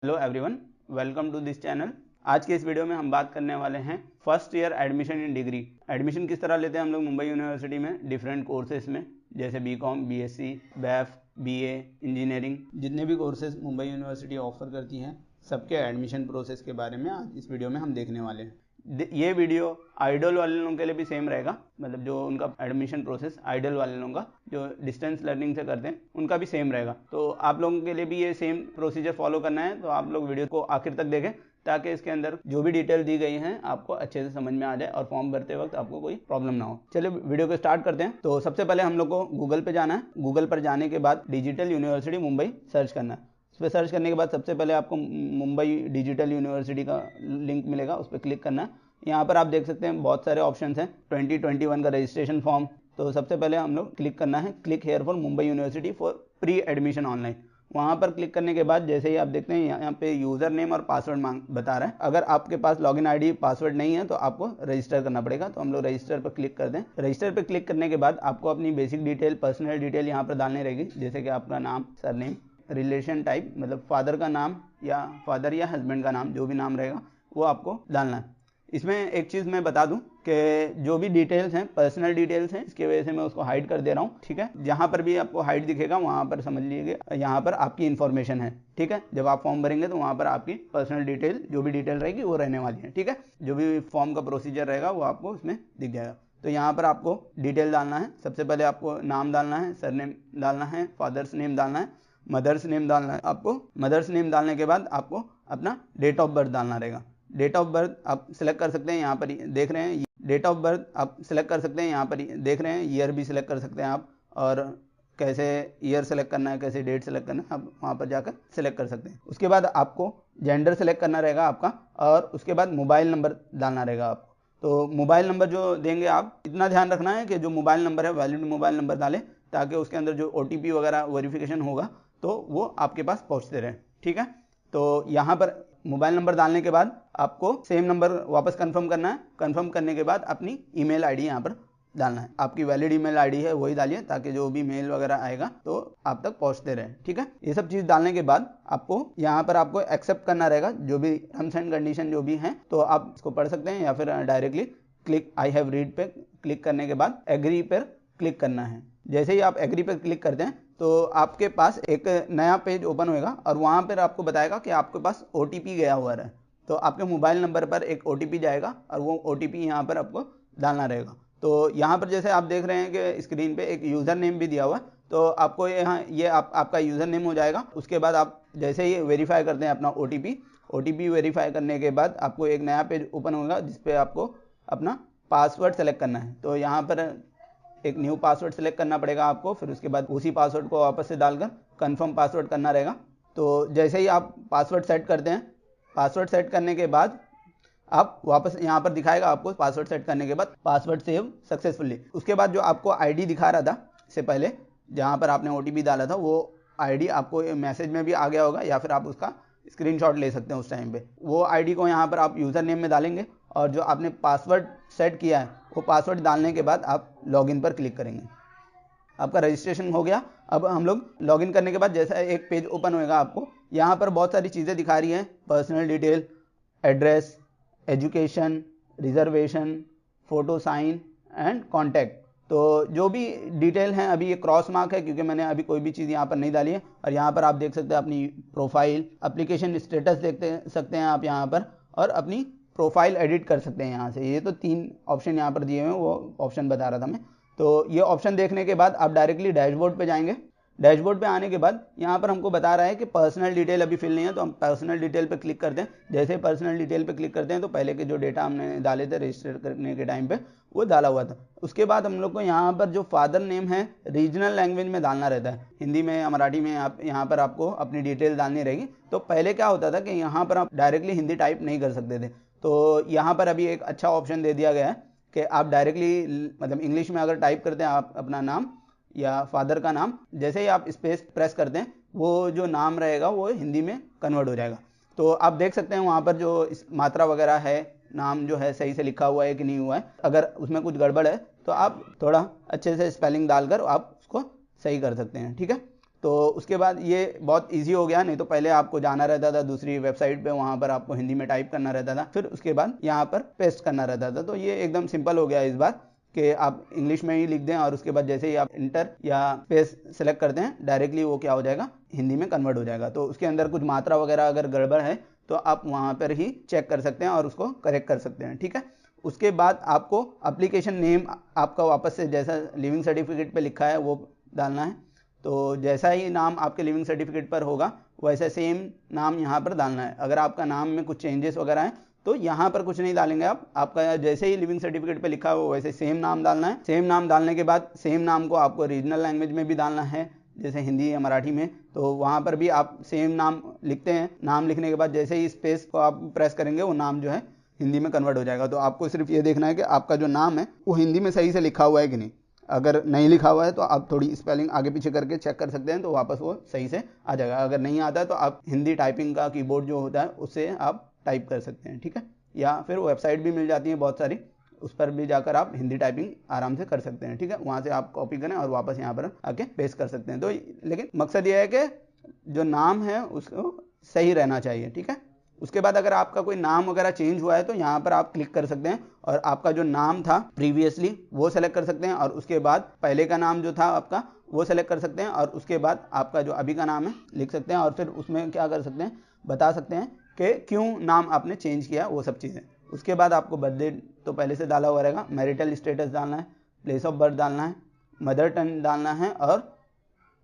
Hello everyone, welcome to this channel. आज के इस वीडियो में हम बात करने वाले हैं first year admission in degree. Admission किस तरह लेते हैं हम लोग मुंबई यूनिवर्सिटी में डिफरेंट कोर्सेज में, जैसे BCom, BSc, BAF, BA, engineering, जितने भी कोर्सेज मुंबई यूनिवर्सिटी ऑफर करती हैं सबके एडमिशन प्रोसेस के बारे में आज इस वीडियो में हम देखने वाले हैं। ये वीडियो आइडल वाले लोगों के लिए भी सेम रहेगा, मतलब जो उनका एडमिशन प्रोसेस आइडल वाले लोगों का जो डिस्टेंस लर्निंग से करते हैं उनका भी सेम रहेगा। तो आप लोगों के लिए भी ये सेम प्रोसीजर फॉलो करना है, तो आप लोग वीडियो को आखिर तक देखें ताकि इसके अंदर जो भी डिटेल दी गई हैं आपको अच्छे से समझ में आ जाए और फॉर्म भरते वक्त आपको कोई प्रॉब्लम ना हो। चलिए वीडियो को स्टार्ट करते हैं। तो सबसे पहले हम लोग को गूगल पे जाना है। गूगल पर जाने के बाद डिजिटल यूनिवर्सिटी मुंबई सर्च करना है। उस पर सर्च करने के बाद सबसे पहले आपको मुंबई डिजिटल यूनिवर्सिटी का लिंक मिलेगा, उस पर क्लिक करना है। यहाँ पर आप देख सकते हैं बहुत सारे ऑप्शंस हैं। 2021 का रजिस्ट्रेशन फॉर्म, तो सबसे पहले हम लोग क्लिक करना है click here for Mumbai university for pre admission online. वहाँ पर क्लिक करने के बाद जैसे ही आप देखते हैं यहाँ पे यूज़र नेम और पासवर्ड बता रहा है। अगर आपके पास लॉगिन आईडी पासवर्ड नहीं है तो आपको रजिस्टर करना पड़ेगा। तो हम लोग रजिस्टर पर क्लिक करते हैं। रजिस्टर पर क्लिक करने के बाद आपको अपनी बेसिक डिटेल, पर्सनल डिटेल यहाँ पर डालनी रहेगी, जैसे कि आपका नाम, सरनेम, रिलेशन टाइप, मतलब फादर का नाम या फादर या हस्बैंड का नाम, जो भी नाम रहेगा वो आपको डालना है। इसमें एक चीज़ मैं बता दूं कि जो भी डिटेल्स हैं पर्सनल डिटेल्स हैं, इसकी वजह से मैं उसको हाइड कर दे रहा हूँ, ठीक है। जहाँ पर भी आपको हाइड दिखेगा वहाँ पर समझ लीजिएगा यहाँ पर आपकी इन्फॉर्मेशन है, ठीक है। जब आप फॉर्म भरेंगे तो वहाँ पर आपकी पर्सनल डिटेल, जो भी डिटेल रहेगी वो रहने वाली है, ठीक है। जो भी फॉर्म का प्रोसीजर रहेगा वो आपको उसमें दिख जाएगा। तो यहाँ पर आपको डिटेल डालना है। सबसे पहले आपको नाम डालना है, सरनेम डालना है, फादर्स नेम डालना है, मदर्स नेम डालना है। आपको मदर्स नेम डालने के बाद आपको अपना डेट ऑफ बर्थ डालना रहेगा। डेट ऑफ बर्थ आप सिलेक्ट कर सकते हैं, यहाँ पर देख रहे हैं डेट ऑफ बर्थ आप सिलेक्ट कर सकते हैं, यहाँ पर देख रहे हैं ईयर भी सिलेक्ट कर सकते हैं आप, और कैसे ईयर सेलेक्ट करना है, कैसे डेट सेलेक्ट करना है आप वहाँ पर जाकर सिलेक्ट कर सकते हैं। उसके बाद आपको जेंडर सेलेक्ट करना रहेगा आपका, और उसके बाद मोबाइल नंबर डालना रहेगा आपको। तो मोबाइल नंबर जो देंगे आप, इतना ध्यान रखना है कि जो मोबाइल नंबर है वैलिड मोबाइल नंबर डालें, ताकि उसके अंदर जो OTP वगैरह वेरिफिकेशन होगा तो वो आपके पास पहुँचते रहे, ठीक है। तो यहाँ पर मोबाइल नंबर डालने के बाद आपको सेम नंबर वापस कंफर्म करना है। कंफर्म करने के बाद अपनी ईमेल आईडी यहाँ पर डालना है। आपकी वैलिड ईमेल आईडी है वही डालिए, ताकि जो भी मेल वगैरह आएगा तो आप तक पहुँचते रहे, ठीक है। ये सब चीज़ डालने के बाद आपको यहाँ पर आपको एक्सेप्ट करना रहेगा जो भी टर्म्स एंड कंडीशन जो भी हैं, तो आप इसको पढ़ सकते हैं या फिर directly click I have read पे क्लिक करने के बाद एग्री पर क्लिक करना है। जैसे ही आप एग्री पर क्लिक करते हैं तो आपके पास एक नया पेज ओपन होएगा और वहाँ पर आपको बताएगा कि आपके पास OTP गया हुआ है। तो आपके मोबाइल नंबर पर एक OTP जाएगा और वो OTP यहाँ पर आपको डालना रहेगा। तो यहाँ पर जैसे आप देख रहे हैं कि स्क्रीन पे एक यूज़र नेम भी दिया हुआ है, तो आपको यहाँ ये आपका यूज़र नेम हो जाएगा। उसके बाद आप जैसे ही वेरीफाई करते हैं अपना OTP वेरीफाई करने के बाद आपको एक नया पेज ओपन होगा जिसपे आपको अपना पासवर्ड सेलेक्ट करना है। तो यहाँ पर एक न्यू पासवर्ड सेलेक्ट करना पड़ेगा आपको, फिर उसके बाद उसी पासवर्ड को वापस से डालकर कंफर्म पासवर्ड करना रहेगा। तो जैसे ही आप पासवर्ड सेट करते हैं, पासवर्ड सेट करने के बाद आप वापस यहाँ पर दिखाएगा आपको पासवर्ड सेट करने के बाद पासवर्ड सेव सक्सेसफुली। उसके बाद जो आपको आईडी दिखा रहा था इससे पहले, जहाँ पर आपने OTP डाला था, वो आईडी आपको मैसेज में भी आ गया होगा या फिर आप उसका स्क्रीनशॉट ले सकते हैं उस टाइम पे। वो आईडी को यहाँ पर आप यूज़र नेम में डालेंगे और जो आपने पासवर्ड सेट किया है वो पासवर्ड डालने के बाद आप लॉगिन पर क्लिक करेंगे। आपका रजिस्ट्रेशन हो गया। अब हम लोग लॉगिन करने के बाद जैसा एक पेज ओपन होएगा आपको, यहाँ पर बहुत सारी चीज़ें दिखा रही हैं, personal detail, address, education, reservation, photo sign and contact. तो जो भी डिटेल हैं अभी ये क्रॉस मार्क है क्योंकि मैंने अभी कोई भी चीज़ यहाँ पर नहीं डाली है। और यहाँ पर आप देख सकते हैं अपनी प्रोफाइल, एप्लीकेशन स्टेटस देख सकते हैं आप यहाँ पर, और अपनी प्रोफाइल एडिट कर सकते हैं यहाँ से। ये तो 3 ऑप्शन यहाँ पर दिए हुए हैं, वो ऑप्शन बता रहा था मैं। तो ये ऑप्शन देखने के बाद आप डायरेक्टली डैशबोर्ड पे जाएंगे। डैशबोर्ड पे आने के बाद यहाँ पर हमको बता रहा है कि पर्सनल डिटेल अभी फिल नहीं है, तो हम पर्सनल डिटेल पे क्लिक करते हैं। जैसे पर्सनल डिटेल पे क्लिक करते हैं तो पहले के जो डेटा हमने डाले थे रजिस्टर करने के टाइम पे वो डाला हुआ था। उसके बाद हम लोग को यहाँ पर जो फादर नेम है रीजनल लैंग्वेज में डालना रहता है, हिंदी में या मराठी में। आप यहाँ पर आपको अपनी डिटेल डालनी रहेगी। तो पहले क्या होता था कि यहाँ पर आप डायरेक्टली हिंदी टाइप नहीं कर सकते थे, तो यहाँ पर अभी एक अच्छा ऑप्शन दे दिया गया है कि आप डायरेक्टली, मतलब इंग्लिश में अगर टाइप करते हैं आप अपना नाम या फादर का नाम, जैसे ही आप स्पेस प्रेस करते हैं वो जो नाम रहेगा वो हिंदी में कन्वर्ट हो जाएगा। तो आप देख सकते हैं वहाँ पर जो मात्रा वगैरह है, नाम जो है सही से लिखा हुआ है कि नहीं हुआ है। अगर उसमें कुछ गड़बड़ है तो आप थोड़ा अच्छे से स्पेलिंग डालकर आप उसको सही कर सकते हैं, ठीक है। तो उसके बाद ये बहुत इजी हो गया, नहीं तो पहले आपको जाना रहता था दूसरी वेबसाइट पे, वहाँ पर आपको हिंदी में टाइप करना रहता था, फिर उसके बाद यहाँ पर पेस्ट करना रहता था। तो ये एकदम सिंपल हो गया इस बार कि आप इंग्लिश में ही लिख दें और उसके बाद जैसे ही आप इंटर या स्पेस सेलेक्ट करते हैं डायरेक्टली वो क्या हो जाएगा, हिंदी में कन्वर्ट हो जाएगा। तो उसके अंदर कुछ मात्रा वगैरह अगर गड़बड़ है तो आप वहाँ पर ही चेक कर सकते हैं और उसको करेक्ट कर सकते हैं, ठीक है। उसके बाद आपको एप्लीकेशन नेम आपका वापस से जैसा लिविंग सर्टिफिकेट पे लिखा है वो डालना है। तो जैसा ही नाम आपके लिविंग सर्टिफिकेट पर होगा वैसा सेम नाम यहाँ पर डालना है। अगर आपका नाम में कुछ चेंजेस वगैरह हैं तो यहाँ पर कुछ नहीं डालेंगे आप, आपका जैसे ही लिविंग सर्टिफिकेट पे लिखा हो वैसे सेम नाम डालना है। सेम नाम डालने के बाद सेम नाम को आपको रीजनल लैंग्वेज में भी डालना है, जैसे हिंदी या मराठी में, तो वहाँ पर भी आप सेम नाम लिखते हैं। नाम लिखने के बाद जैसे ही स्पेस को आप प्रेस करेंगे वो नाम जो है हिंदी में कन्वर्ट हो जाएगा। तो आपको सिर्फ ये देखना है कि आपका जो नाम है वो हिंदी में सही से लिखा हुआ है कि नहीं। अगर नहीं लिखा हुआ है तो आप थोड़ी स्पेलिंग आगे पीछे करके चेक कर सकते हैं, तो वापस वो सही से आ जाएगा। अगर नहीं आता है तो आप हिंदी टाइपिंग का कीबोर्ड जो होता है उससे आप टाइप कर सकते हैं, ठीक है। या फिर वेबसाइट भी मिल जाती है बहुत सारी, उस पर भी जाकर आप हिंदी टाइपिंग आराम से कर सकते हैं, ठीक है। वहाँ से आप कॉपी करें और वापस यहाँ पर आके पेस्ट कर सकते हैं। तो लेकिन मकसद ये है कि जो नाम है उसको सही रहना चाहिए, ठीक है। उसके बाद अगर आपका कोई नाम वगैरह चेंज हुआ है तो यहाँ पर आप क्लिक कर सकते हैं और आपका जो नाम था प्रीवियसली वो सेलेक्ट कर सकते हैं और उसके बाद पहले का नाम जो था आपका वो सेलेक्ट कर सकते हैं और उसके बाद आपका जो अभी का नाम है लिख सकते हैं और फिर उसमें क्या कर सकते हैं, बता सकते हैं कि क्यों नाम आपने चेंज किया, वो सब चीज़ें। उसके बाद आपको बर्थ डेट तो पहले से डाला हुआ रहेगा, मैरिटल स्टेटस डालना है, प्लेस ऑफ बर्थ डालना है, मदर टंग डालना है और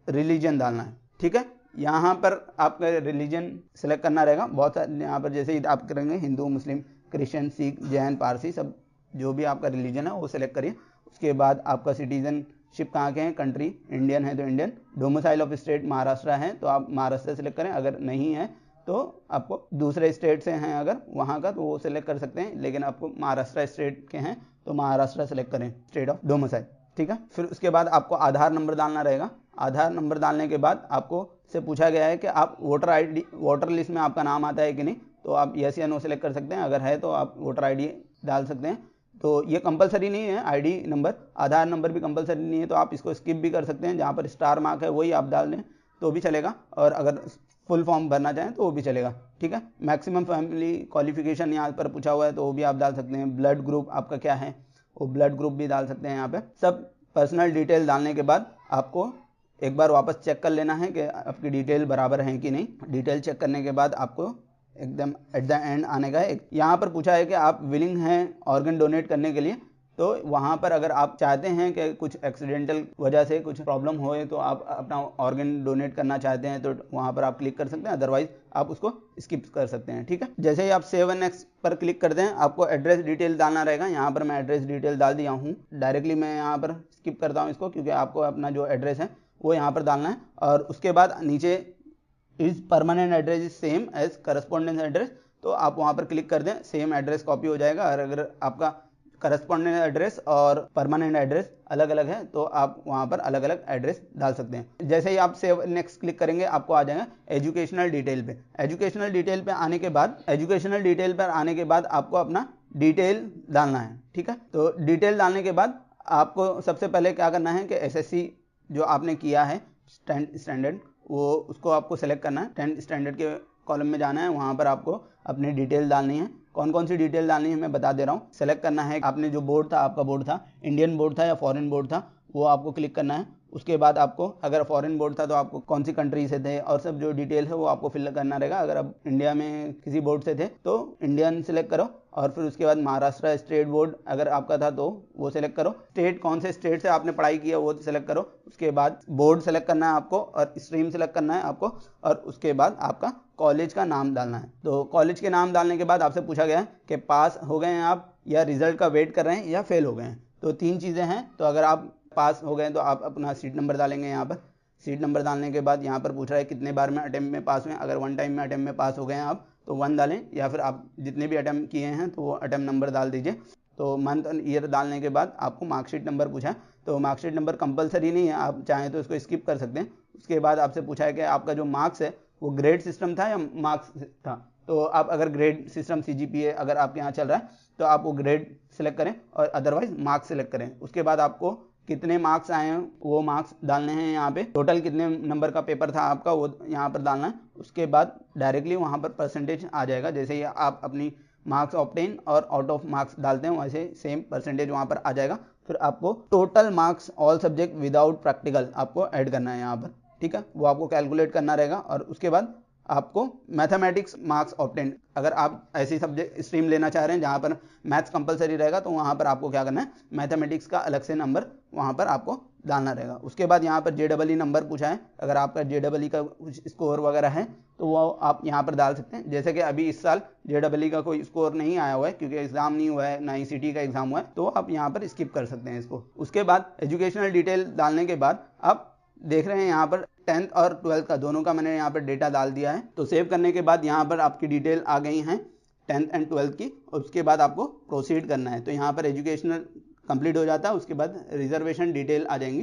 रिलीजन डालना है, ठीक है। यहाँ पर आपका रिलीजन सेलेक्ट करना रहेगा। बहुत सारे यहाँ पर जैसे ही आप करेंगे हिंदू, मुस्लिम, क्रिश्चियन, सिख, जैन, पारसी, सब जो भी आपका रिलीजन है वो सेलेक्ट करिए। उसके बाद आपका सिटीजनशिप कहाँ के हैं, कंट्री इंडियन है तो Indian, domicile of state Maharashtra है तो आप महाराष्ट्र सेलेक्ट करें, अगर नहीं है तो आपको दूसरे स्टेट से हैं अगर वहाँ का तो वो सेलेक्ट कर सकते हैं, लेकिन आपको महाराष्ट्र स्टेट के हैं तो महाराष्ट्र सेलेक्ट करें, स्टेट ऑफ डोमिसाइल, ठीक है। फिर उसके बाद आपको आधार नंबर डालना रहेगा। आधार नंबर डालने के बाद आपको से पूछा गया है कि आप वोटर लिस्ट में आपका नाम आता है कि नहीं, तो आप यस या नो सेलेक्ट कर सकते हैं। अगर है तो आप वोटर आईडी डाल सकते हैं। तो ये कंपलसरी नहीं है आईडी नंबर, आधार नंबर भी कंपलसरी नहीं है, तो आप इसको स्किप भी कर सकते हैं। जहाँ पर स्टार मार्क है वही आप डाल दें तो भी चलेगा, और अगर फुल फॉर्म भरना चाहें तो वो भी चलेगा, ठीक है। मैक्सिमम फैमिली क्वालिफिकेशन यहाँ पर पूछा हुआ है तो वो भी आप डाल सकते हैं। ब्लड ग्रुप आपका क्या है वो ब्लड ग्रुप भी डाल सकते हैं। यहाँ पे सब पर्सनल डिटेल डालने के बाद आपको एक बार वापस चेक कर लेना है कि आपकी डिटेल बराबर है कि नहीं। डिटेल चेक करने के बाद आपको एकदम एट द एंड आने का है। यहाँ पर पूछा है कि आप विलिंग हैं ऑर्गन डोनेट करने के लिए, तो वहाँ पर अगर आप चाहते हैं कि कुछ एक्सीडेंटल वजह से कुछ प्रॉब्लम होए तो आप अपना ऑर्गन डोनेट करना चाहते हैं तो वहाँ पर आप क्लिक कर सकते हैं, अदरवाइज आप उसको स्किप कर सकते हैं, ठीक है। जैसे ही आप सेव एंड नेक्स्ट पर क्लिक कर दें आपको एड्रेस डिटेल डालना रहेगा। यहाँ पर मैं एड्रेस डिटेल डाल दिया हूँ, डायरेक्टली मैं यहाँ पर स्किप करता हूँ इसको क्योंकि आपको अपना जो एड्रेस है वो यहाँ पर डालना है। और उसके बाद नीचे is permanent address is same as correspondence address, तो आप वहाँ पर क्लिक कर दें, सेम एड्रेस कॉपी हो जाएगा। और अगर आपका करस्पॉन्डेंट एड्रेस और परमानेंट एड्रेस अलग अलग है तो आप वहाँ पर अलग अलग एड्रेस डाल सकते हैं। जैसे ही आप सेव नेक्स्ट क्लिक करेंगे आपको आ जाएगा एजुकेशनल डिटेल पे। एजुकेशनल डिटेल पे आने के बाद आपको अपना डिटेल डालना है, ठीक है। तो डिटेल डालने के बाद आपको सबसे पहले क्या करना है कि एसएससी जो आपने किया है 10th स्टैंडर्ड वो उसको आपको सेलेक्ट करना है। 10th स्टैंडर्ड के कॉलम में जाना है, वहाँ पर आपको अपनी डिटेल डालनी है। कौन कौन सी डिटेल डालनी है मैं बता दे रहा हूँ। सेलेक्ट करना है आपने जो बोर्ड था, आपका बोर्ड था इंडियन बोर्ड था या फॉरेन बोर्ड था, वो आपको क्लिक करना है। उसके बाद आपको अगर फॉरेन बोर्ड था तो आपको कौन सी कंट्री से थे और सब जो डिटेल है वो आपको फिल करना रहेगा। अगर आप इंडिया में किसी बोर्ड से थे तो इंडियन सेलेक्ट करो, और फिर उसके बाद महाराष्ट्र स्टेट बोर्ड अगर आपका था तो वो सेलेक्ट करो। स्टेट कौन से स्टेट से आपने पढ़ाई की है वो सेलेक्ट करो। उसके बाद बोर्ड सेलेक्ट करना है आपको और स्ट्रीम सेलेक्ट करना है आपको, और उसके बाद आपका कॉलेज का नाम डालना है। तो कॉलेज के नाम डालने के बाद आपसे पूछा गया है कि पास हो गए हैं आप या रिजल्ट का वेट कर रहे हैं या फेल हो गए हैं। तो 3 चीज़ें हैं। तो अगर आप पास हो गए तो आप अपना सीट नंबर डालेंगे। यहाँ पर सीट नंबर डालने के बाद यहाँ पर पूछ रहा है कितने बार में अटेम्प्ट में पास हुए। अगर 1 टाइम में अटेम्प्ट में पास हो गए हैं आप तो 1 डालें, या फिर आप जितने भी अटेम्प्ट किए हैं तो वो अटेम्प्ट नंबर डाल दीजिए। तो मंथ और ईयर डालने के बाद आपको मार्कशीट नंबर पूछा है, तो मार्कशीट नंबर कंपलसरी नहीं है, आप चाहें तो इसको स्किप कर सकते हैं। उसके बाद आपसे पूछा है कि आपका जो मार्क्स है वो ग्रेड सिस्टम था या मार्क्स था। तो आप अगर ग्रेड सिस्टम CGPA अगर आपके यहाँ चल रहा है तो आप वो ग्रेड सेलेक्ट करें और अदरवाइज मार्क्स सेलेक्ट करें। उसके बाद आपको कितने मार्क्स आए हैं वो मार्क्स डालने हैं यहाँ पे, टोटल कितने नंबर का पेपर था आपका वो यहाँ पर डालना है। उसके बाद डायरेक्टली वहाँ पर परसेंटेज आ जाएगा। जैसे ही आप अपनी मार्क्स ऑब्टेन और आउट ऑफ मार्क्स डालते हैं वैसे सेम परसेंटेज वहाँ पर आ जाएगा। फिर आपको total marks all subject without practical आपको ऐड करना है यहाँ पर, ठीक है, वो आपको कैलकुलेट करना रहेगा। और उसके बाद आपको मैथमेटिक्स मार्क्स ऑब्टेन, अगर आप ऐसी सब्जेक्ट स्ट्रीम लेना चाह रहे हैं जहाँ पर मैथ्स कंपलसरी रहेगा तो वहाँ पर आपको क्या करना है, मैथमेटिक्स का अलग से नंबर वहाँ पर आपको डालना रहेगा। उसके बाद यहाँ पर JEE नंबर पूछा है, अगर आपका JEE का कुछ स्कोर वगैरह है तो वो आप यहाँ पर डाल सकते हैं। जैसे कि अभी इस साल JEE का कोई स्कोर नहीं आया हुआ है क्योंकि एग्जाम नहीं हुआ है, ना ही CT का एग्जाम हुआ है, तो आप यहाँ पर स्किप कर सकते हैं इसको। उसके बाद एजुकेशनल डिटेल डालने के बाद आप देख रहे हैं यहाँ पर 10th और 12th का दोनों का मैंने यहाँ पर डेटा डाल दिया है। तो सेव करने के बाद यहाँ पर आपकी डिटेल आ गई हैं 10th एंड 12th की। उसके बाद आपको प्रोसीड करना है, तो यहाँ पर एजुकेशनल कंप्लीट हो जाता है। उसके बाद रिजर्वेशन डिटेल आ जाएंगी।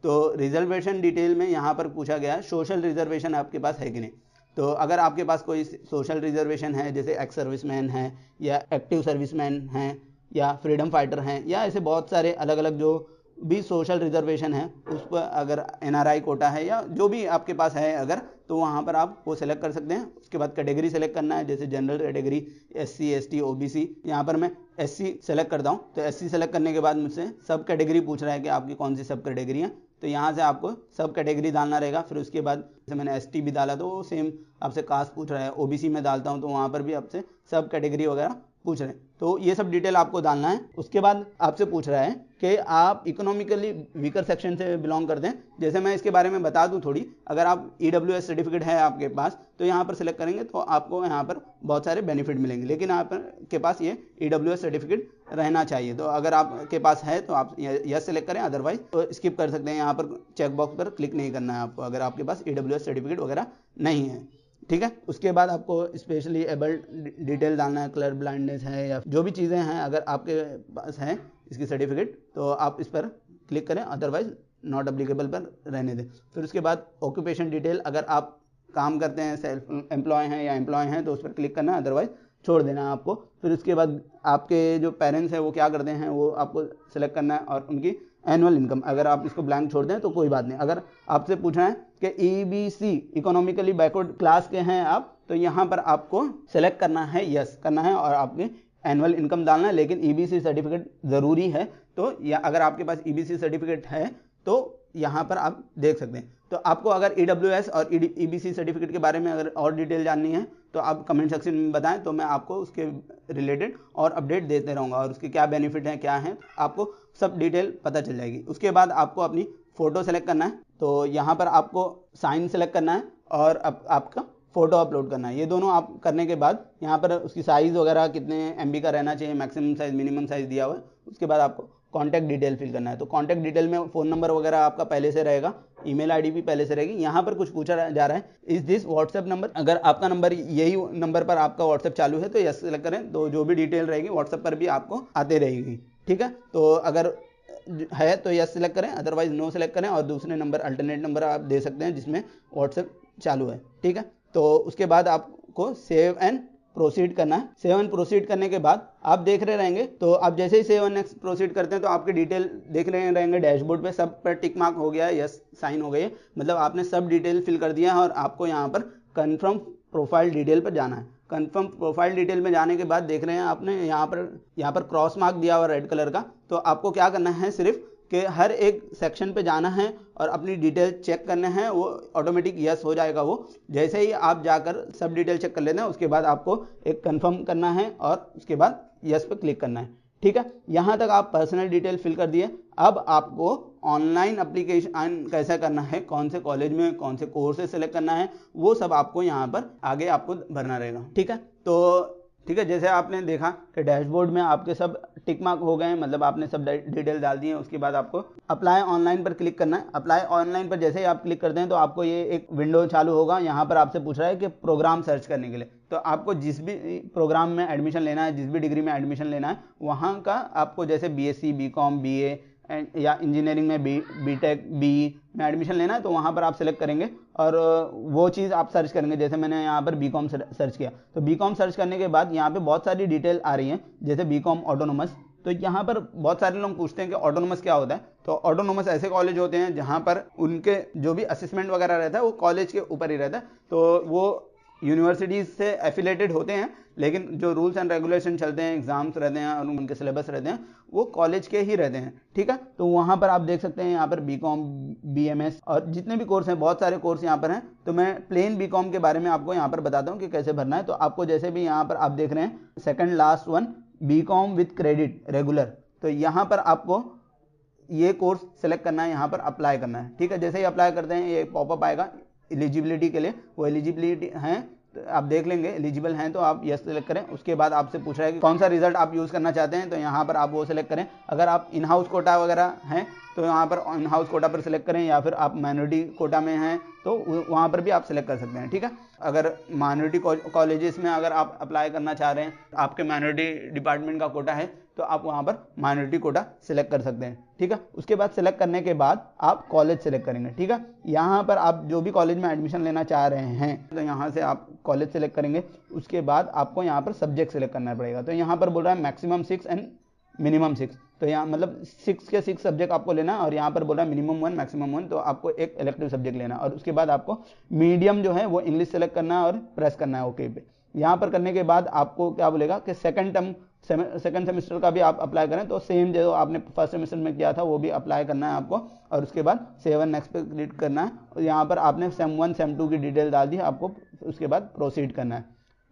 तो रिजर्वेशन डिटेल में यहाँ पर पूछा गया है सोशल रिजर्वेशन आपके पास है कि नहीं। तो अगर आपके पास कोई सोशल रिजर्वेशन है, जैसे एक्स सर्विसमैन है या एक्टिव सर्विसमैन हैं या फ्रीडम फाइटर हैं या ऐसे बहुत सारे अलग अलग जो भी सोशल रिजर्वेशन है, उस पर अगर NRI कोटा है या जो भी आपके पास है अगर, तो वहाँ पर आप वो सेलेक्ट कर सकते हैं। उसके बाद कैटेगरी सेलेक्ट करना है, जैसे general category, SC ST OBC। यहाँ पर मैं SC सेलेक्ट करता हूँ। तो SC सेलेक्ट करने के बाद मुझसे सब कैटेगरी पूछ रहा है कि आपकी कौन सी सब कैटेगरी है, तो यहाँ से आपको सब कैटेगरी डालना रहेगा। फिर उसके बाद जैसे मैंने ST भी डाला तो वो सेम आपसे कास्ट पूछ रहा है। OBC में डालता हूँ तो वहाँ पर भी आपसे सब कैटेगरी वगैरह पूछ रहे हैं, तो ये सब डिटेल आपको डालना है। उसके बाद आपसे पूछ रहा है कि आप इकोनॉमिकली वीकर सेक्शन से बिलोंग करते हैं। जैसे मैं इसके बारे में बता दूं थोड़ी, अगर आप EWS सर्टिफिकेट है आपके पास तो यहाँ पर सिलेक्ट करेंगे तो आपको यहाँ पर बहुत सारे बेनिफिट मिलेंगे, लेकिन आपके पास ये EWS सर्टिफिकेट रहना चाहिए। तो अगर आपके पास है तो आप यस सेलेक्ट करें, अदरवाइज तो स्किप कर सकते हैं। यहाँ पर चेक बॉक्स पर क्लिक नहीं करना है आपको अगर आपके पास EWS सर्टिफिकेट वगैरह नहीं है, ठीक है। उसके बाद आपको स्पेशली एबल्ड डिटेल डालना है, कलर ब्लाइंडनेस है या जो भी चीज़ें हैं अगर आपके पास हैं इसकी सर्टिफिकेट तो आप इस पर क्लिक करें, अदरवाइज नॉट एप्लीकेबल पर रहने दें। फिर उसके बाद ऑक्यूपेशन डिटेल, अगर आप काम करते हैं, सेल्फ एम्प्लॉय हैं या एम्प्लॉय हैं तो उस पर क्लिक करना है, अदरवाइज छोड़ देना है आपको। फिर उसके बाद आपके जो पेरेंट्स हैं वो क्या करते हैं वो आपको सेलेक्ट करना है और उनकी एनुअल इनकम, अगर आप इसको ब्लैंक छोड़ दें तो कोई बात नहीं। अगर आपसे पूछना है कि EBC इकोनॉमिकली बैकवर्ड क्लास के हैं आप, तो यहाँ पर आपको सेलेक्ट करना है, यस करना है और आपकी एनुअल इनकम डालना है। लेकिन EBC सर्टिफिकेट ज़रूरी है, तो या अगर आपके पास EBC सर्टिफिकेट है तो यहाँ पर आप देख सकते हैं। तो आपको अगर EWS और EBC सर्टिफिकेट के बारे में अगर और डिटेल जाननी है तो आप कमेंट सेक्शन में बताएं, तो मैं आपको उसके रिलेटेड और अपडेट देते रहूँगा और उसके क्या बेनिफिट हैं क्या हैं, आपको सब डिटेल पता चल जाएगी। उसके बाद आपको अपनी फ़ोटो सेलेक्ट करना है, तो यहाँ पर आपको साइन सेलेक्ट करना है और आपका फ़ोटो अपलोड करना है। ये दोनों आप करने के बाद यहाँ पर उसकी साइज़ वगैरह कितने MB का रहना चाहिए, मैक्सिमम साइज़ मिनिमम साइज़ दिया हुआ है। उसके बाद आपको कॉन्टैक्ट डिटेल फिल करना है। तो कॉन्टैक्ट डिटेल में फ़ोन नंबर वगैरह आपका पहले से रहेगा, ईमेल ID भी पहले से रहेगी। यहाँ पर कुछ पूछा जा रहा है, इज़ दिस व्हाट्सएप नंबर, अगर आपका नंबर यही नंबर पर आपका व्हाट्सएप चालू है तो यस सेलेक्ट करें, तो जो भी डिटेल रहेगी व्हाट्सएप पर भी आपको आते रहेगी, ठीक है। तो अगर है तो यस सेलेक्ट करें, अदरवाइज नो सेलेक्ट करें और दूसरे नंबर अल्टरनेट नंबर आप दे सकते हैं जिसमें व्हाट्सएप चालू है, ठीक है। तो उसके बाद आपको सेव एंड प्रोसीड करना है। सेव एंड प्रोसीड करने के बाद आप देख रहे रहेंगे, तो आप जैसे ही सेव एंड प्रोसीड करते हैं तो आपकी डिटेल देख रहे रहेंगे डैशबोर्ड पे, सब पर टिक मार्क हो गया है, यस साइन हो गई है, मतलब आपने सब डिटेल फिल कर दिया है और आपको यहाँ पर कन्फर्म प्रोफाइल डिटेल पर जाना है। कन्फर्म प्रोफाइल डिटेल में जाने के बाद देख रहे हैं आपने यहाँ पर क्रॉस मार्क दिया हुआ रेड कलर का, तो आपको क्या करना है सिर्फ कि हर एक सेक्शन पे जाना है और अपनी डिटेल चेक करने हैं, वो ऑटोमेटिक यस हो जाएगा। वो जैसे ही आप जाकर सब डिटेल चेक कर लेते हैं उसके बाद आपको एक कंफर्म करना है और उसके बाद यस पे क्लिक करना है, ठीक है। यहाँ तक आप पर्सनल डिटेल फिल कर दिए। अब आपको ऑनलाइन एप्लीकेशन कैसा करना है, कौन से कॉलेज में कौन से कोर्सेज सेलेक्ट करना है, वो सब आपको यहाँ पर आगे आपको भरना रहेगा, ठीक है। तो ठीक है, जैसे आपने देखा कि डैशबोर्ड में आपके सब टिक मार्क हो गए हैं, मतलब आपने सब डिटेल डाल दी है। उसके बाद आपको अप्लाई ऑनलाइन पर क्लिक करना है। अप्लाई ऑनलाइन पर जैसे ही आप क्लिक करते हैं तो आपको ये एक विंडो चालू होगा। यहाँ पर आपसे पूछ रहा है कि प्रोग्राम सर्च करने के लिए, तो आपको जिस भी प्रोग्राम में एडमिशन लेना है, जिस भी डिग्री में एडमिशन लेना है, वहाँ का आपको जैसे BSc BCom BA या इंजीनियरिंग में BTech BE में एडमिशन लेना है, तो वहाँ पर आप सेलेक्ट करेंगे और वो चीज़ आप सर्च करेंगे। जैसे मैंने यहाँ पर BCom सर्च किया, तो BCom सर्च करने के बाद यहाँ पे बहुत सारी डिटेल आ रही हैं, जैसे BCom ऑटोनोमस। तो यहाँ पर बहुत सारे लोग पूछते हैं कि ऑटोनोमस क्या होता है, तो ऑटोनोमस ऐसे कॉलेज होते हैं जहाँ पर उनके जो भी असेसमेंट वगैरह रहता है वो कॉलेज के ऊपर ही रहता है, तो वो यूनिवर्सिटीज़ से एफिलेटेड होते हैं, लेकिन जो रूल्स एंड रेगुलेशन चलते हैं, एग्जाम्स रहते हैं और उनके सिलेबस रहते हैं वो कॉलेज के ही रहते हैं, ठीक है। तो वहाँ पर आप देख सकते हैं यहाँ पर बीकॉम, बीएमएस और जितने भी कोर्स हैं, बहुत सारे कोर्स यहाँ पर हैं। तो मैं प्लेन बीकॉम के बारे में आपको यहाँ पर बताता हूँ कि कैसे भरना है। तो आपको जैसे भी यहाँ पर आप देख रहे हैं second last one, BCom with credit regular, तो यहाँ पर आपको ये कोर्स सेलेक्ट करना है, यहाँ पर अप्लाई करना है, ठीक है। जैसे ही अप्लाई करते हैं ये पॉपअप आएगा एलिजिबिलिटी के लिए, वो एलिजिबिलिटी हैं तो आप देख लेंगे, एलिजिबल हैं तो आप यस सेलेक्ट करें। उसके बाद आपसे पूछ रहा है कि कौन सा रिजल्ट आप यूज़ करना चाहते हैं, तो यहाँ पर आप वो सेलेक्ट करें। अगर आप इन हाउस कोटा वगैरह हैं तो यहाँ पर इन हाउस कोटा पर सिलेक्ट करें, या फिर आप माइनॉरिटी कोटा में हैं तो वहाँ पर भी आप सिलेक्ट कर सकते हैं, ठीक है। अगर माइनॉरिटी कॉलेजेस में अगर आप अप्लाई करना चाह रहे हैं, आपके माइनॉरिटी डिपार्टमेंट का कोटा है तो आप वहाँ पर माइनॉरिटी कोटा सिलेक्ट कर सकते हैं, ठीक है। उसके बाद सिलेक्ट करने के बाद आप कॉलेज सेलेक्ट करेंगे, ठीक है। यहाँ पर आप जो भी कॉलेज में एडमिशन लेना चाह रहे हैं तो यहाँ से आप कॉलेज सेलेक्ट करेंगे। उसके बाद आपको यहाँ पर सब्जेक्ट सेलेक्ट करना पड़ेगा। तो यहाँ पर बोल रहा है मैक्सिमम 6 एंड मिनिमम 6, तो यहाँ मतलब 6 के 6 सब्जेक्ट आपको लेना है, और यहाँ पर बोला मिनिमम 1 मैक्सिमम 1, तो आपको एक इलेक्टिव सब्जेक्ट लेना है। और उसके बाद आपको मीडियम जो है वो इंग्लिश सेलेक्ट करना है और प्रेस करना है ओके पे। यहाँ पर करने के बाद आपको क्या बोलेगा कि सेकंड सेमेस्टर का भी आप अप्लाई करें, तो सेम जो आपने फर्स्ट सेमेस्टर में किया था वो भी अप्लाई करना है आपको, और उसके बाद सेव नेक्स्ट पे क्लिक करना है। और यहाँ पर आपने सेम 1 सेम 2 की डिटेल डाल दी, आपको उसके बाद प्रोसीड करना है,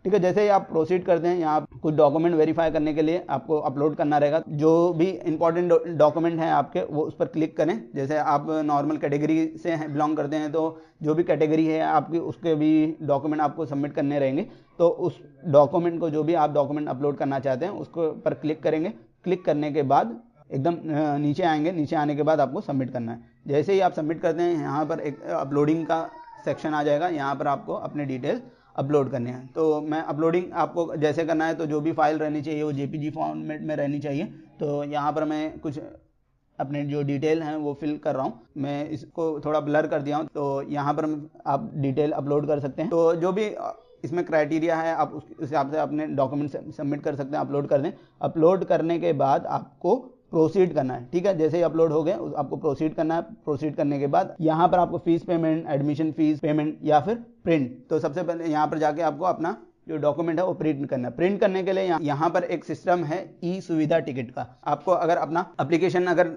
ठीक है। जैसे ही आप प्रोसीड करते हैं, यहाँ कुछ डॉक्यूमेंट वेरीफाई करने के लिए आपको अपलोड करना रहेगा। जो भी इंपॉर्टेंट डॉक्यूमेंट हैं आपके वो उस पर क्लिक करें। जैसे आप नॉर्मल कैटेगरी से बिलोंग करते हैं तो जो भी कैटेगरी है आपकी उसके भी डॉक्यूमेंट आपको सबमिट करने रहेंगे। तो उस डॉक्यूमेंट को, जो भी आप डॉक्यूमेंट अपलोड करना चाहते हैं उसको पर क्लिक करेंगे। क्लिक करने के बाद एकदम नीचे आएंगे, नीचे आने के बाद आपको सबमिट करना है। जैसे ही आप सबमिट करते हैं यहाँ पर एक अपलोडिंग का सेक्शन आ जाएगा, यहाँ पर आपको अपने डिटेल्स अपलोड करने हैं। तो मैं अपलोडिंग आपको जैसे करना है, तो जो भी फाइल रहनी चाहिए वो जेपीजी फॉर्मेट में रहनी चाहिए। तो यहाँ पर मैं कुछ अपने जो डिटेल हैं वो फिल कर रहा हूँ, मैं इसको थोड़ा ब्लर कर दिया हूँ। तो यहाँ पर आप डिटेल अपलोड कर सकते हैं। तो जो भी इसमें क्राइटेरिया है आप उस हिसाब से अपने डॉक्यूमेंट सबमिट कर सकते हैं, अपलोड कर दें। अपलोड करने के बाद आपको प्रोसीड करना है, ठीक है। जैसे ही अपलोड हो गए आपको प्रोसीड करना है। प्रोसीड करने के बाद यहाँ पर आपको fees payment, admission fees payment या फिर प्रिंट, तो सबसे पहले यहाँ पर जाके आपको अपना जो डॉक्यूमेंट है वो प्रिंट करना है। प्रिंट करने के लिए यहाँ पर एक सिस्टम है ई सुविधा टिकट का। आपको अगर अपना एप्लीकेशन अगर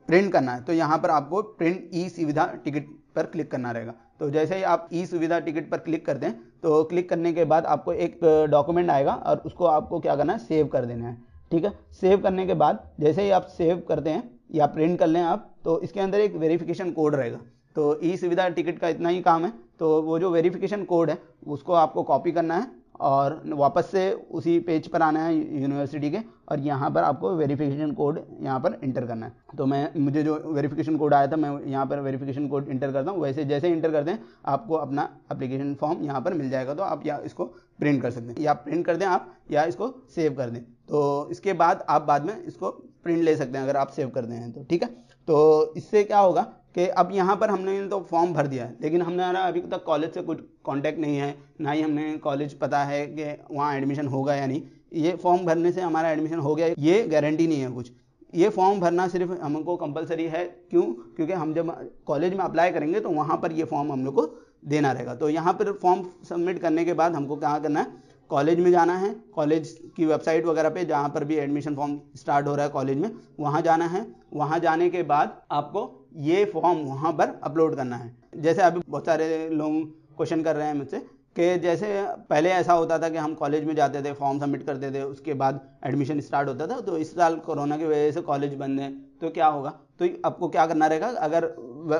प्रिंट करना है तो यहाँ पर आपको प्रिंट ई सुविधा टिकट पर क्लिक करना रहेगा। तो जैसे ही आप ई सुविधा टिकट पर क्लिक करते हैं तो क्लिक करने के बाद आपको एक डॉक्यूमेंट आएगा और उसको आपको क्या करना है, सेव कर देना है, ठीक है। सेव करने के बाद जैसे ही आप सेव करते हैं या प्रिंट कर लें आप, तो इसके अंदर एक वेरिफिकेशन कोड रहेगा। तो ई सुविधा टिकट का इतना ही काम है। तो वो जो वेरिफिकेशन कोड है उसको आपको कॉपी करना है और वापस से उसी पेज पर आना है यूनिवर्सिटी के, और यहाँ पर आपको वेरिफिकेशन कोड यहाँ पर इंटर करना है। तो मुझे जो वेरिफिकेशन कोड आया था मैं यहाँ पर वेरिफिकेशन कोड इंटर करता हूँ। वैसे जैसे इंटर करते हैं आपको अपना एप्लीकेशन फॉर्म यहाँ पर मिल जाएगा। तो आप या इसको प्रिंट कर सकते हैं, या प्रिंट कर दें आप, या इसको सेव कर दें। तो इसके बाद आप बाद में इसको प्रिंट ले सकते हैं अगर आप सेव कर दें हैं तो, ठीक है। तो इससे क्या होगा कि अब यहाँ पर हमने तो फॉर्म भर दिया है, लेकिन हमारा अभी तक कॉलेज से कुछ कांटेक्ट नहीं है, ना ही हमने कॉलेज पता है कि वहाँ एडमिशन होगा या नहीं। ये फॉर्म भरने से हमारा एडमिशन हो गया ये गारंटी नहीं है कुछ। ये फॉर्म भरना सिर्फ हमको कंपलसरी है, क्यों? क्योंकि हम जब कॉलेज में अप्लाई करेंगे तो वहाँ पर ये फॉर्म हम लोग को देना रहेगा। तो यहाँ पर फॉर्म सबमिट करने के बाद हमको क्या करना है, कॉलेज में जाना है, कॉलेज की वेबसाइट वगैरह पे जहाँ पर भी एडमिशन फॉर्म स्टार्ट हो रहा है कॉलेज में, वहाँ जाना है। वहाँ जाने के बाद आपको ये फॉर्म वहाँ पर अपलोड करना है। जैसे अभी बहुत सारे लोग क्वेश्चन कर रहे हैं मुझसे कि जैसे पहले ऐसा होता था कि हम कॉलेज में जाते थे, फॉर्म सबमिट करते थे, उसके बाद एडमिशन स्टार्ट होता था। तो इस साल कोरोना की वजह से कॉलेज बंद है, तो क्या होगा? तो आपको क्या करना रहेगा, अगर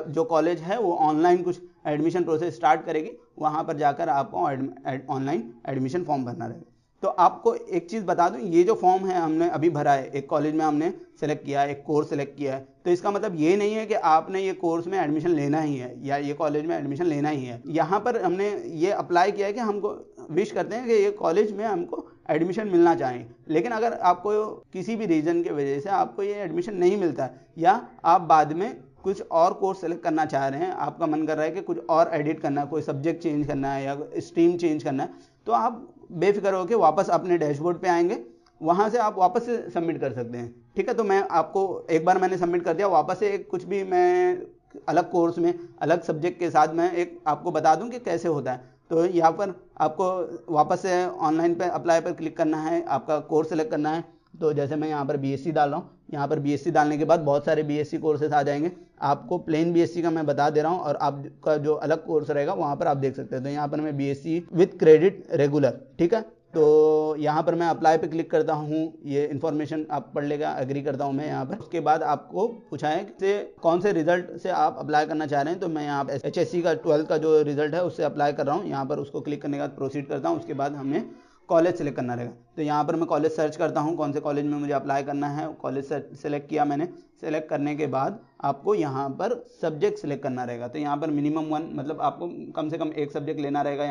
जो कॉलेज है वो ऑनलाइन कुछ एडमिशन प्रोसेस स्टार्ट करेगी, वहाँ पर जाकर आपको ऑनलाइन एडमिशन फॉर्म भरना रहेगा। तो आपको एक चीज़ बता दूं, ये जो फॉर्म है हमने अभी भरा है, एक कॉलेज में हमने सेलेक्ट किया है, एक कोर्स सेलेक्ट किया है, तो इसका मतलब ये नहीं है कि आपने ये कोर्स में एडमिशन लेना ही है या ये कॉलेज में एडमिशन लेना ही है। यहाँ पर हमने ये अप्लाई किया है कि हमको विश करते हैं कि ये कॉलेज में हमको एडमिशन मिलना चाहिए। लेकिन अगर आपको किसी भी रीज़न की वजह से आपको ये एडमिशन नहीं मिलता, या आप बाद में कुछ और कोर्स सेलेक्ट करना चाह रहे हैं, आपका मन कर रहा है कि कुछ और एडिट करना है, कोई सब्जेक्ट चेंज करना है या स्ट्रीम चेंज करना है, तो आप बेफिक्र होकर वापस अपने डैशबोर्ड पे आएंगे वहाँ से आप वापस से सबमिट कर सकते हैं। ठीक है, तो मैं आपको एक बार मैंने सबमिट कर दिया, वापस से एक कुछ भी मैं अलग कोर्स में अलग सब्जेक्ट के साथ मैं एक आपको बता दूं कि कैसे होता है। तो यहाँ पर आपको वापस से ऑनलाइन पे अप्लाई पर क्लिक करना है, आपका कोर्स सेलेक्ट करना है। तो जैसे मैं यहाँ पर बीएससी डाल रहा हूँ, यहाँ पर बीएससी डालने के बाद बहुत सारे बीएससी कोर्सेज आ जाएंगे। आपको प्लेन बीएससी का मैं बता दे रहा हूँ और आपका जो अलग कोर्स रहेगा वहाँ पर आप देख सकते हैं। तो यहाँ पर मैं बीएससी विथ क्रेडिट रेगुलर, ठीक है, तो यहाँ पर मैं अप्लाई पे क्लिक करता हूँ। ये इन्फॉर्मेशन आप पढ़ लेगा, एग्री करता हूँ मैं यहाँ पर। उसके बाद आपको पूछा है कि कौन से रिजल्ट से आप अप्लाई करना चाह रहे हैं। तो मैं यहाँ पर HSC का 12th का जो रिजल्ट है उससे अप्लाई कर रहा हूँ। यहाँ पर उसको क्लिक करने के बाद प्रोसीड करता हूँ। उसके बाद हमें कॉलेज सेलेक्ट करना रहेगा। तो यहाँ पर मैं कॉलेज सर्च करता हूँ, कौन से कॉलेज में मुझे अप्लाई करना है। कॉलेज सेलेक्ट किया मैंने। सेलेक्ट करने के बाद आपको यहाँ पर सब्जेक्ट सेलेक्ट करना रहेगा। तो यहाँ पर मिनिमम 1 मतलब आपको कम से कम एक सब्जेक्ट लेना रहेगा।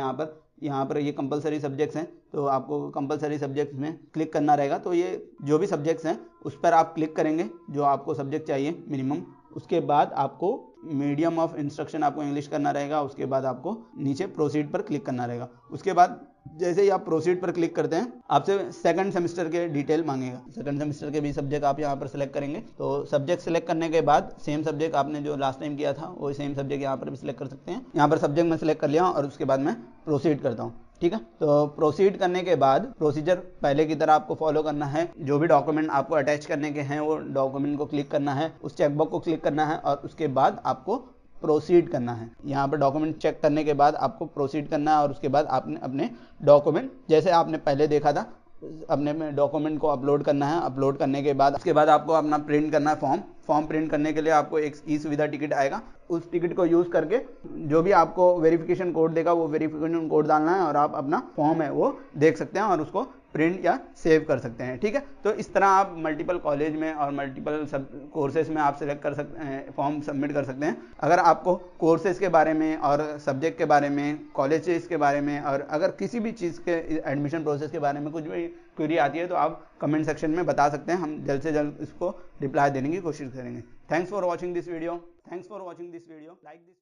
यहाँ पर ये कंपलसरी सब्जेक्ट्स हैं, तो आपको कंपलसरी सब्जेक्ट्स में क्लिक करना रहेगा। तो ये जो भी सब्जेक्ट्स हैं उस पर आप क्लिक करेंगे जो आपको सब्जेक्ट चाहिए मिनिमम। उसके बाद आपको मीडियम ऑफ इंस्ट्रक्शन आपको इंग्लिश करना रहेगा। उसके बाद आपको नीचे प्रोसीड पर क्लिक करना रहेगा। उसके बाद जैसे ही आप प्रोसीड पर क्लिक करते हैं आपसे सेकंड सेमेस्टर के डिटेल मांगेगा। सेकंड सेमेस्टर के भी सब्जेक्ट आप यहाँ पर सेलेक्ट करेंगे। तो सब्जेक्ट सेलेक्ट करने के बाद सेम सब्जेक्ट आपने जो लास्ट टाइम किया था वो सेम सब्जेक्ट यहाँ पर भी सिलेक्ट कर सकते हैं। यहाँ पर सब्जेक्ट मैं सिलेक्ट कर लिया और उसके बाद मैं प्रोसीड करता हूँ। ठीक है, तो प्रोसीड करने के बाद प्रोसीजर पहले की तरह आपको फॉलो करना है। जो भी डॉक्यूमेंट आपको अटैच करने के हैं वो डॉक्यूमेंट को क्लिक करना है, उस चेकबॉक्स को क्लिक करना है और उसके बाद आपको प्रोसीड करना है। यहाँ पर डॉक्यूमेंट चेक करने के बाद आपको प्रोसीड करना है और उसके बाद आपने अपने डॉक्यूमेंट जैसे आपने पहले देखा था अपने में डॉक्यूमेंट को अपलोड करना है। अपलोड करने के बाद उसके बाद आपको अपना प्रिंट करना है फॉर्म प्रिंट करने के लिए आपको एक ई सुविधा टिकट आएगा। उस टिकट को यूज़ करके जो भी आपको वेरिफिकेशन कोड देगा वो वेरिफिकेशन कोड डालना है और आप अपना फॉर्म है वो देख सकते हैं और उसको प्रिंट या सेव कर सकते हैं। ठीक है, तो इस तरह आप मल्टीपल कॉलेज में और मल्टीपल सब कोर्सेज में आप सिलेक्ट कर सकते हैं, फॉर्म सबमिट कर सकते हैं। अगर आपको कोर्सेज के बारे में और सब्जेक्ट के बारे में, कॉलेजेस के बारे में और अगर किसी भी चीज़ के एडमिशन प्रोसेस के बारे में कुछ भी क्वेरी आती है तो आप कमेंट सेक्शन में बता सकते हैं। हम जल्द से जल्द इसको रिप्लाई देने की कोशिश करेंगे। Thanks for watching this video. Like this